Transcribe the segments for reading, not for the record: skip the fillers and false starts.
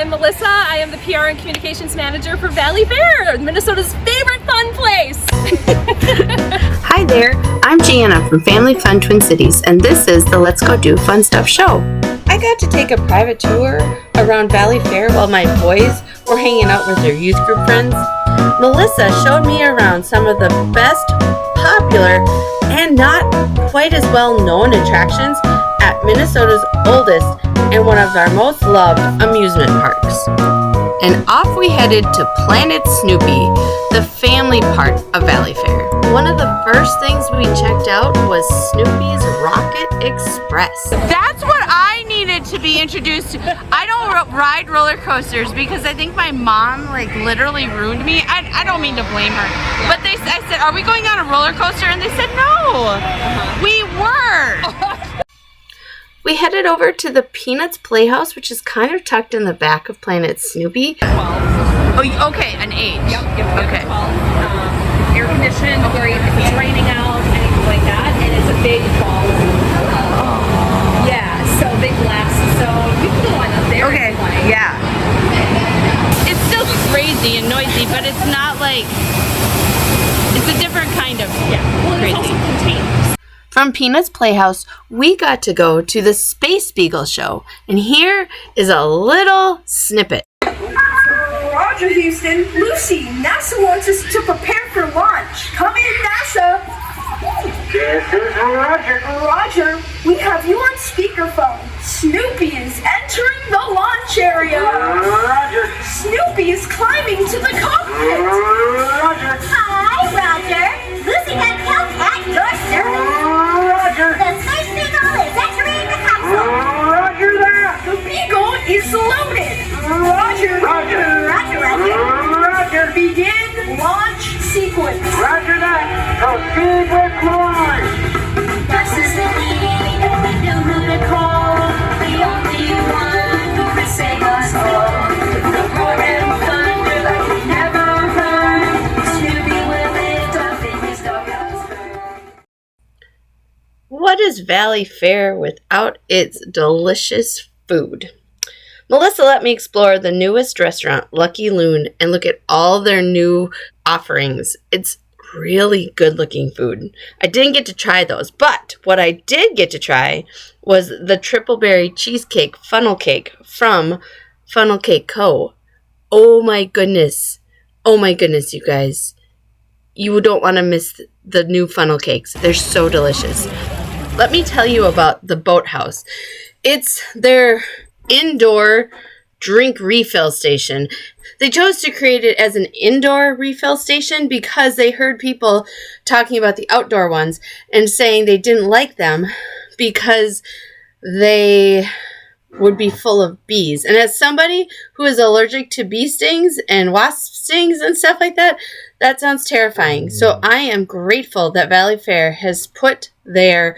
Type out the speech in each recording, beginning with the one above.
I'm Melissa. I am the PR and Communications Manager for Valleyfair, Minnesota's favorite fun place. Hi there, I'm Gianna from Family Fun Twin Cities, and this is the Let's Go Do Fun Stuff show. I got to take a private tour around Valleyfair while my boys were hanging out with their youth group friends. Melissa showed me around some of the best, popular, and not quite as well-known attractions at Minnesota's oldest and one of our most loved amusement parks. And off we headed to Planet Snoopy, the family part of Valleyfair. One of the first things we checked out was Snoopy's Rocket Express. That's what I needed to be introduced to. I don't ride roller coasters because I think my mom literally ruined me. I don't mean to blame her, but I said, are we going on a roller coaster? And they said, no, we were. We headed over to the Peanuts Playhouse, which is kind of tucked in the back of Planet Snoopy. 12. Oh, okay, an age. Yep, okay. 12. Air conditioned, or if it's raining out, anything like that, and it's a big ball. Yeah, so big laughs. So you can go on up there. Okay, yeah. It's still crazy and noisy, but it's not it's a different kind of crazy. It's also contained. From Peanuts Playhouse, we got to go to the Space Beagle show, and here is a little snippet. Roger, Houston. Lucy, NASA wants us to prepare for launch. Come in, NASA. This is Roger. Roger, we have you on speakerphone. Snoopy is entering the launch area. Roger. Snoopy is climbing to the cockpit. Roger. Hi, Roger. Lucy can help at your service. Roger. The Space Beagle is entering the capsule. Roger that. The Beagle is loaded. Roger. Roger. Roger, Roger. Roger. Begin launch sequence. Roger that. Proceed with launch. This is the beginning of the new protocol. The only one who can save us all. The roar and thunder like we never heard. Snoopy will lift up in his doghouse. What is Valleyfair without its delicious food? Melissa let me explore the newest restaurant, Lucky Loon, and look at all their new offerings. It's really good looking food. I didn't get to try those, but what I did get to try was the triple berry cheesecake funnel cake from Funnel Cake Co. Oh my goodness, you guys. You don't want to miss the new funnel cakes. They're so delicious. Let me tell you about the Boathouse. It's their indoor drink refill station. They chose to create it as an indoor refill station because they heard people talking about the outdoor ones and saying they didn't like them because they would be full of bees. And as somebody who is allergic to bee stings and wasp stings and stuff like that, that sounds terrifying. So I am grateful that Valleyfair has put their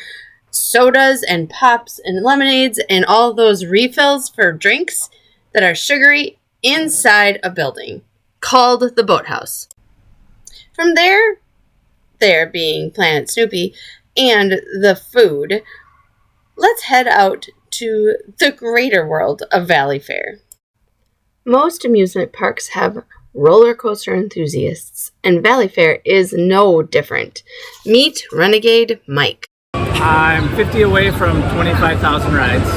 sodas and pops and lemonades and all those refills for drinks that are sugary inside a building called the Boathouse. From there being Planet Snoopy and the food, let's head out to the greater world of Valleyfair. Most amusement parks have roller coaster enthusiasts, and Valleyfair is no different. Meet Renegade Mike. I'm 50 away from 25,000 rides.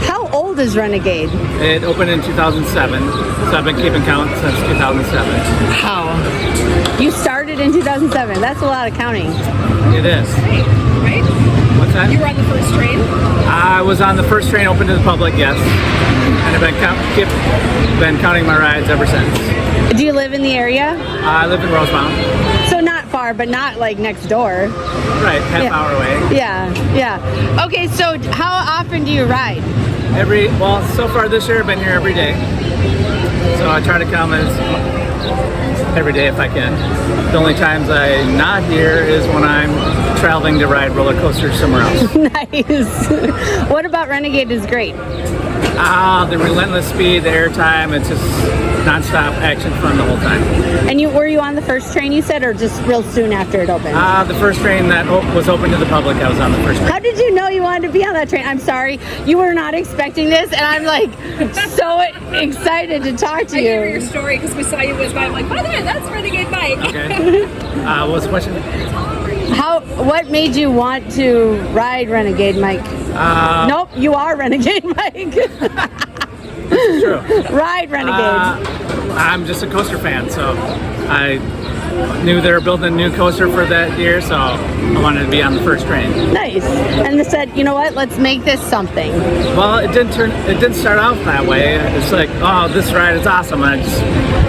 How old is Renegade? It opened in 2007, so I've been keeping count since 2007. Wow. You started in 2007. That's a lot of counting. It is. Right? What's that? You were on the first train? I was on the first train open to the public, yes. And I've been counting my rides ever since. Do you live in the area? I live in Rosebound. So not far, but not next door. Right, half hour away. Yeah. Okay, so how often do you ride? So far this year I've been here every day. So I try to come every day if I can. The only times I'm not here is when I'm traveling to ride roller coasters somewhere else. Nice. What about Renegade is great? The relentless speed, the airtime, it's just nonstop action fun the whole time. And were you on the first train, you said, or just real soon after it opened? The first train that was open to the public, I was on the first train. How did you know you wanted to be on that train? I'm sorry, you were not expecting this, and I'm like so excited to talk to I you. gave her your story because we saw you whiz by. I'm like, by the way, that's Renegade Mike. Okay. What was the question? What made you want to ride Renegade Mike? Nope, you are Renegade Mike. True. Ride Renegade. I'm just a coaster fan, so I knew they were building a new coaster for that year, so I wanted to be on the first train. Nice. And they said, you know what? Let's make this something. Well, it didn't start out that way. It's like, oh, this ride is awesome. And I just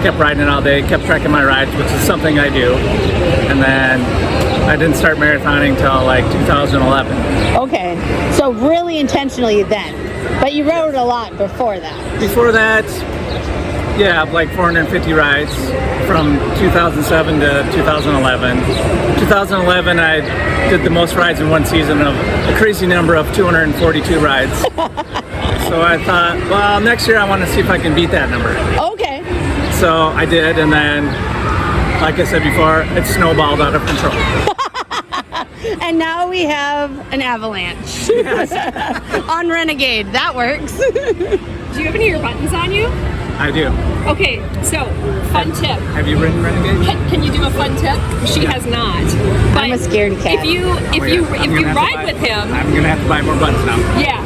kept riding it all day, kept tracking my rides, which is something I do. And then I didn't start marathoning until like 2011. Okay. So really intentionally then. But you rode a lot before that. Before that, yeah, like 450 rides from 2007 to 2011. 2011, I did the most rides in one season of a crazy number of 242 rides. So I thought, well, next year I want to see if I can beat that number. Okay. So I did, and then, like I said before, it snowballed out of control. And now we have an avalanche. Yes. On Renegade. That works. Do you have any of your buttons on you? I do. Okay, so fun tip. Have you ridden Renegade? Can you do a fun tip? She has not. But I'm a scaredy cat. If you ride with him, I'm gonna have to buy more buttons now. yeah.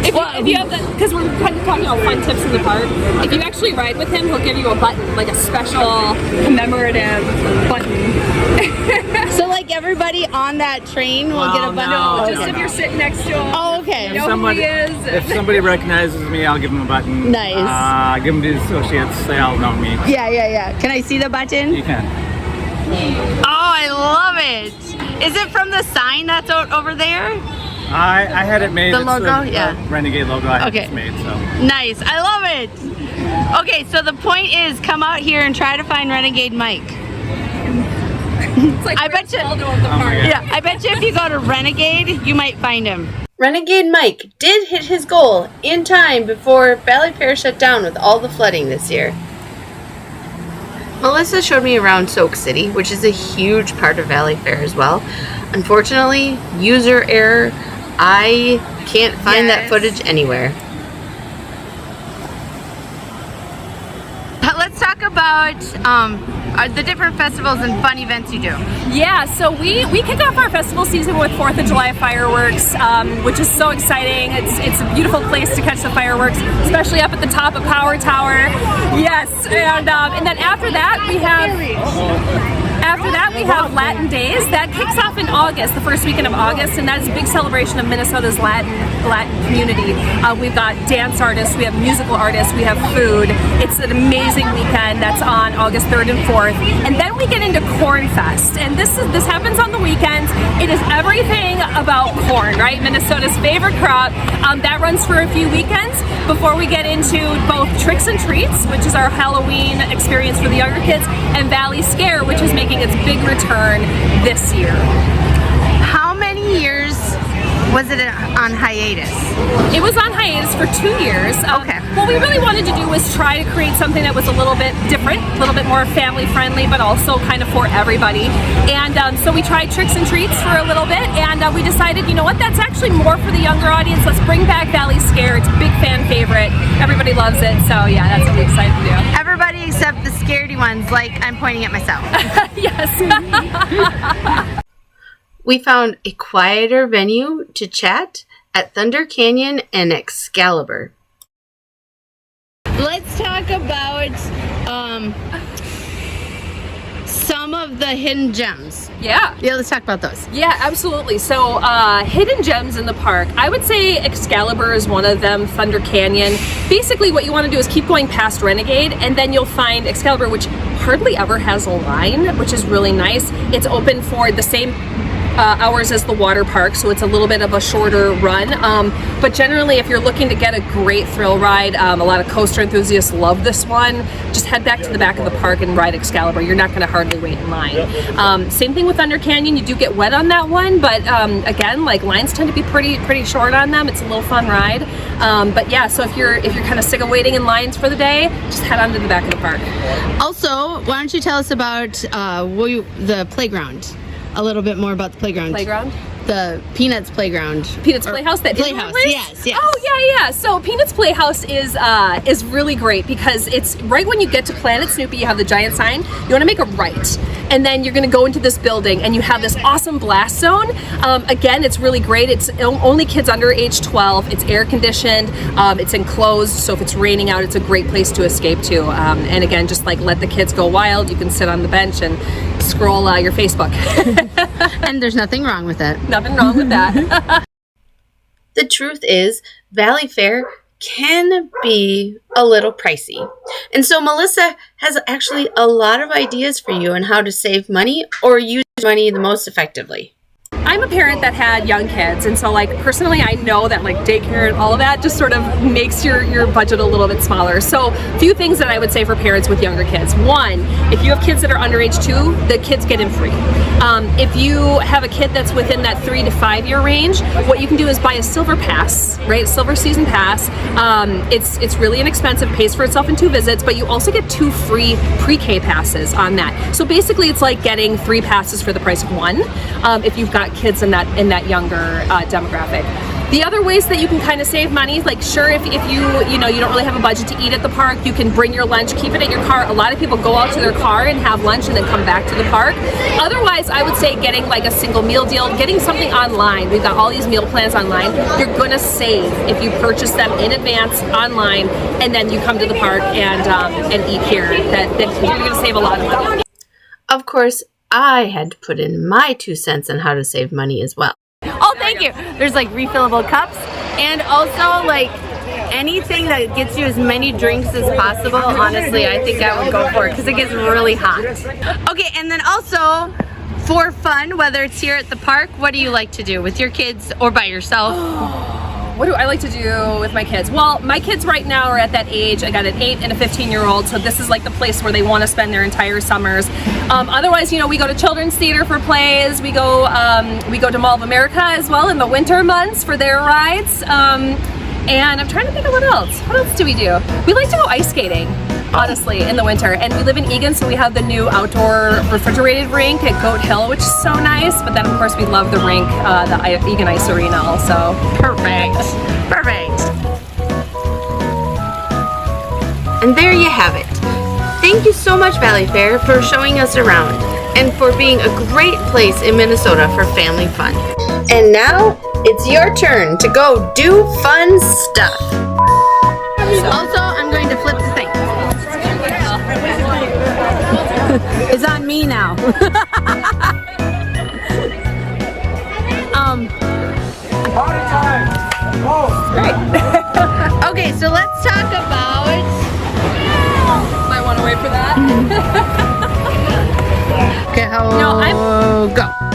if you have the, because we're kind of talking about fun tips in the park. If you actually ride with him, he'll give you a button, like a special commemorative button. So like everybody on that train will get a button? no. Just if you're sitting next to him. Oh, okay. You know who he is. If somebody recognizes me, I'll give them a button. Nice. Give them to the associates. They all know me. Yeah. Can I see the button? You can. Oh, I love it. Is it from the sign that's out over there? I had it made. The It's logo? the Yeah. Renegade logo I had Okay. just made. So. Nice. I love it. Okay, so the point is come out here and try to find Renegade Mike. It's like I bet you- Waldo of the Oh my park. God. Yeah, I bet you if you go to Renegade, you might find him. Renegade Mike did hit his goal in time before Valleyfair shut down with all the flooding this year. Melissa showed me around SoakCity, which is a huge part of Valleyfair as well. Unfortunately, user error, I can't find that footage anywhere. Let's talk about the different festivals and fun events you do. Yeah, so we kick off our festival season with 4th of July fireworks, which is so exciting. It's a beautiful place to catch the fireworks, especially up at the top of Power Tower. Yes, and then after that we have Latin Days. That kicks off in August, the first weekend of August, and that is a big celebration of Minnesota's Latin community. We've got dance artists, we have musical artists, we have food. It's an amazing weekend that's on August 3rd and 4th. And then we get into Corn Fest, and this happens on the weekends. It is everything about corn, right? Minnesota's favorite crop. That runs for a few weekends before we get into both Tricks and Treats, which is our Halloween experience for the younger kids, and Valley Scare, which is making its big return this year. How many years was it on hiatus? It was on hiatus for 2 years. Okay. What we really wanted to do was try to create something that was a little bit different, a little bit more family friendly, but also kind of for everybody. And so we tried Tricks and Treats for a little bit, and we decided, you know what, that's actually more for the younger audience. Let's bring back Valley Scare. It's a big fan favorite. Everybody loves it. So yeah, that's what we decided to do. Everybody except the scaredy ones, like I'm pointing at myself. Yes. We found a quieter venue to chat at Thunder Canyon and Excalibur. Let's talk about some of the hidden gems. Yeah. Yeah, let's talk about those. Yeah, absolutely. So, hidden gems in the park. I would say Excalibur is one of them, Thunder Canyon. Basically, what you want to do is keep going past Renegade, and then you'll find Excalibur, which hardly ever has a line, which is really nice. It's open for the same Ours is the water park, so it's a little bit of a shorter run. But generally, if you're looking to get a great thrill ride, a lot of coaster enthusiasts love this one. Just head back to the back of the park and ride Excalibur. You're not going to hardly wait in line. Same thing with Thunder Canyon. You do get wet on that one, but again, like lines tend to be pretty short on them. It's a little fun ride. But yeah, so if you're kind of sick of waiting in lines for the day, just head on to the back of the park. Also, why don't you tell us about the playground? A little bit more about the playground. Playground? The Peanuts playground. Peanuts Playhouse. That Playhouse. Yes. Yes. Oh yeah. So Peanuts Playhouse is really great because it's right when you get to Planet Snoopy. You have the giant sign. You want to make a right, and then you're going to go into this building, and you have this awesome blast zone. Again, it's really great. It's only kids under age 12. It's air conditioned. It's enclosed, so if it's raining out, it's a great place to escape to. And again, just like let the kids go wild. You can sit on the bench and scroll your Facebook. And there's nothing wrong with it. Nothing wrong with that. The truth is, Valleyfair can be a little pricey. And so Melissa has actually a lot of ideas for you on how to save money or use money the most effectively. I'm a parent that had young kids, and so like personally I know that like daycare and all of that just sort of makes your budget a little bit smaller. So a few things that I would say for parents with younger kids. One, if you have kids that are under age 2, the kids get in free. If you have a kid that's within that 3 to 5 year range, what you can do is buy a silver pass, right? Silver season pass. It's really inexpensive, pays for itself in 2 visits, but you also get 2 free pre-K passes on that. So basically it's like getting 3 passes for the price of 1 if you've got kids in that younger demographic. The other ways that you can kind of save money, like sure, if you don't really have a budget to eat at the park, you can bring your lunch, keep it at your car. A lot of people go out to their car and have lunch and then come back to the park. Otherwise, I would say getting like a single meal deal, getting something online. We've got all these meal plans online. You're gonna save if you purchase them in advance online and then you come to the park and eat here. That you're gonna save a lot of money. Of course, I had to put in my 2 cents on how to save money as well. Oh, thank you. There's like refillable cups and also like anything that gets you as many drinks as possible. Honestly, I think I would go for it because it gets really hot. Okay, and then also for fun, whether it's here at the park, what do you like to do with your kids or by yourself? What do I like to do with my kids? Well, my kids right now are at that age. I got an 8 and a 15-year-old, so this is like the place where they want to spend their entire summers. Otherwise, we go to children's theater for plays. We go to Mall of America as well in the winter months for their rides. And I'm trying to think of what else. What else do? We like to go ice skating, honestly, in the winter. And we live in Egan, so we have the new outdoor refrigerated rink at Goat Hill, which is so nice. But then, of course, we love the rink, the Egan Ice Arena also. Perfect. Perfect. And there you have it. Thank you so much, Valleyfair, for showing us around and for being a great place in Minnesota for family fun. And now, it's your turn to go do fun stuff. Also, I'm going to flip the thing. It's on me now. Party time! Go! Okay, so let's talk about... Might want to wait for that. Okay, No, go.